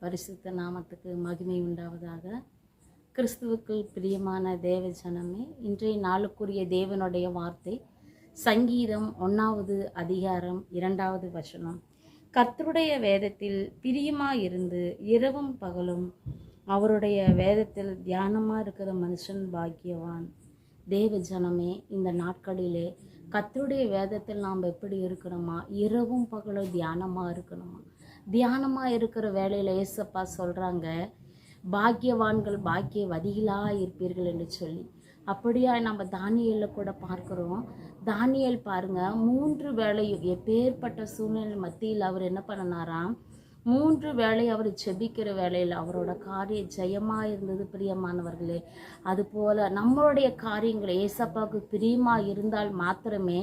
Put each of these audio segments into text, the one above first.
பரிசுத்த நாமத்துக்கு மகிமை உண்டாவதாக. கிறிஸ்துவுக்குள் பிரியமான தேவ ஜனமே, இன்றைய நாளுக்குரிய தேவனுடைய வார்த்தை சங்கீதம் 1வது அதிகாரம் 2வது வசனம். கர்த்தருடைய வேதத்தில் பிரியமாயிருந்து இரவும் பகலும் அவருடைய வேதத்தில் தியானமாக இருக்கிற மனுஷன் பாக்கியவான். தேவ ஜனமே, இந்த நாட்களிலே கர்த்தருடைய வேதத்தில் நாம் எப்படி இருக்கணுமா? இரவும் பகலும் தியானமாக இருக்கணுமா? தியானமாக இருக்கிற வேலையில் ஏசப்பா சொல்கிறாங்க, பாக்கியவான்கள் பாக்கியவதிகளாக இருப்பீர்கள் என்று சொல்லி. அப்படியா நம்ம தானியேலில் கூட பார்க்குறோம். தானியேல் பாருங்கள், 3 வேளையும் எப்பேற்பட்ட சூழ்நிலை மத்தியில் அவர் என்ன பண்ணினாராம், 3 வேளை அவர் செபிக்கிற வேளையில் அவரோட காரியம் ஜெயமாக இருந்தது. பிரியமானவர்களே, அதுபோல் நம்மளுடைய காரியங்கள் ஏசப்பாவுக்கு பிரியமாக இருந்தால் மாத்திரமே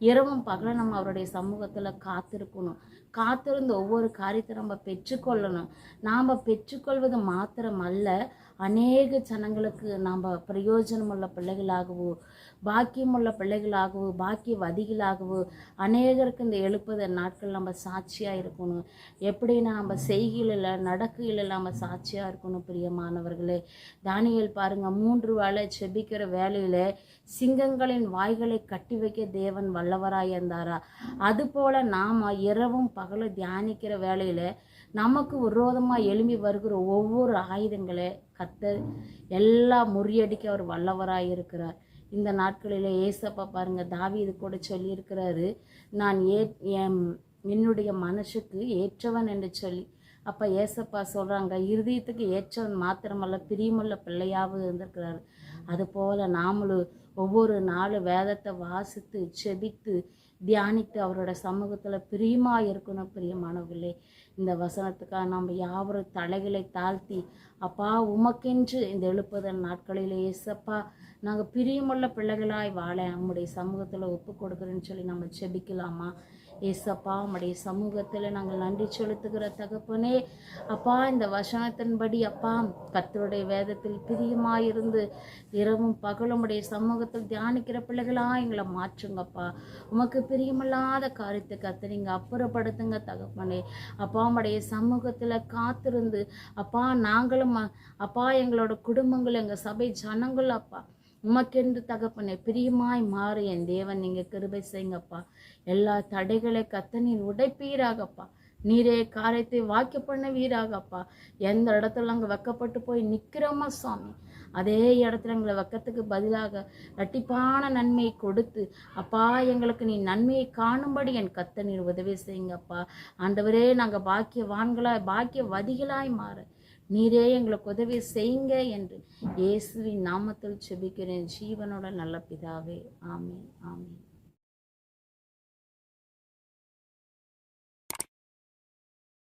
இரவும் பகலும் நம்ம அவருடைய சமூகத்தில் காத்திருக்கணும். காத்திருந்து ஒவ்வொரு காரியத்தை நம்ம பெற்றுக்கொள்ளணும். நாம் பெற்றுக்கொள்வது மாத்திரமல்ல, அநேக ஜனங்களுக்கு நாம் பிரயோஜனமுள்ள பிள்ளைகளாகவோ பாக்கியமுள்ள பிள்ளைகளாகவோ பாக்கியவதிகளாகவோ அநேகருக்கு இந்த எழுப்புத நாட்கள் நம்ம சாட்சியாக இருக்கணும். எப்படின்னா நம்ம செய்கையில் நடக்கையில் நம்ம சாட்சியாக இருக்கணும். பிரியமானவர்களே, தானியேல் பாருங்கள், 3 வேளை செபிக்கிற வேலையில் சிங்கங்களின் வாய்களை கட்டி வைக்க தேவன் வல்லவராக இருந்தாரா? அதுபோல் நாம் இரவும் பகலும் தியானிக்கிற வேலையில் நமக்கு விரோதமாக எழும்பி வருகிற ஒவ்வொரு ஆயுதங்களை கர்த்தர் எல்லாம் முறியடிக்க அவர் வல்லவராக இருக்கிறார். இந்த நாட்களில் ஏசப்பா பாருங்கள், தாவீது கூட சொல்லியிருக்கிறாரு, நான் என்னுடைய மனசுக்கு ஏற்றவன் என்று சொல்லி. அப்போ ஏசப்பா சொல்கிறாங்க, இருதயத்துக்கு ஏற்றவன் மாத்திரமல்ல பிரியமுள்ள பிள்ளையாகவும் இருந்திருக்கிறாரு. அதுபோல் நாமளும் ஒவ்வொரு நாளும் வேதத்தை வாசித்து செபித்து தியானித்து அவரோட சமூகத்தில் பிரியமாக இருக்கணும். பிரியமானவர்களே, இந்த வசனத்துக்காக நம்ம யாவரும் தலைகளை தாழ்த்தி, அப்பா உமக்கென்று இந்த எழுப்புதல் நாட்களில் ஏசப்பா நாங்கள் பிரியமுள்ள பிள்ளைகளாய் வாழ நம்முடைய சமூகத்தில் ஒப்பு கொடுக்குறேன்னு சொல்லி நம்ம செபிக்கலாமா? ஏசப்பா, நம்முடைய சமூகத்தில் நாங்கள் நன்றி செலுத்துகிற தகப்பனே, அப்பா இந்த வசனத்தின்படி அப்பா கர்த்தருடைய வேதத்தில் பிரியமாயிருந்து இரவும் பகலும் உடைய சமூகத்தில் தியானிக்கிற பிள்ளைகளாக எங்களை மாற்றுங்கப்பா. உமக்கு பிரியமில்லாத காரியத்தை கர்த்தர் நீங்கள் அப்புறப்படுத்துங்க தகப்பனே. அப்பா உம்முடைய சமூகத்தில் காத்திருந்து அப்பா நாங்களும் அப்பா எங்களோட குடும்பங்கள் எங்கள் சபை ஜனங்கள் அப்பா உமக்கென்று தகப்பனே பிரியமாய் மாறு என் தேவன் நீங்கள் கிருபை செய்யுங்கப்பா. எல்லா தடைகளை கர்த்தர் நீர் உடைப்பீராகப்பா. நீரே காரியத்தை வாக்கிய பண்ணுவீராகப்பா. எந்த இடத்துல அங்கே வெக்கப்பட்டு போய் நிற்கிறோமா சுவாமி, அதே இடத்துல எங்களை வெக்கத்துக்கு பதிலாக இரட்டிப்பான நன்மையை கொடுத்து அப்பா எங்களுக்கு நீ நன்மையை காணும்படி என் கர்த்தர் நீர் உதவி செய்யுங்கப்பா. ஆண்டவரே, நாங்கள் பாக்கியவான்களாய் பாக்கியவதிகளாய் மாற நீரே எங்களுக்கு உதவி செய்யுங்க என்று இயேசுவின் நாமத்தில் செபிக்கிறேன் ஜீவனோட நல்ல பிதாவே. ஆமென், ஆமென்.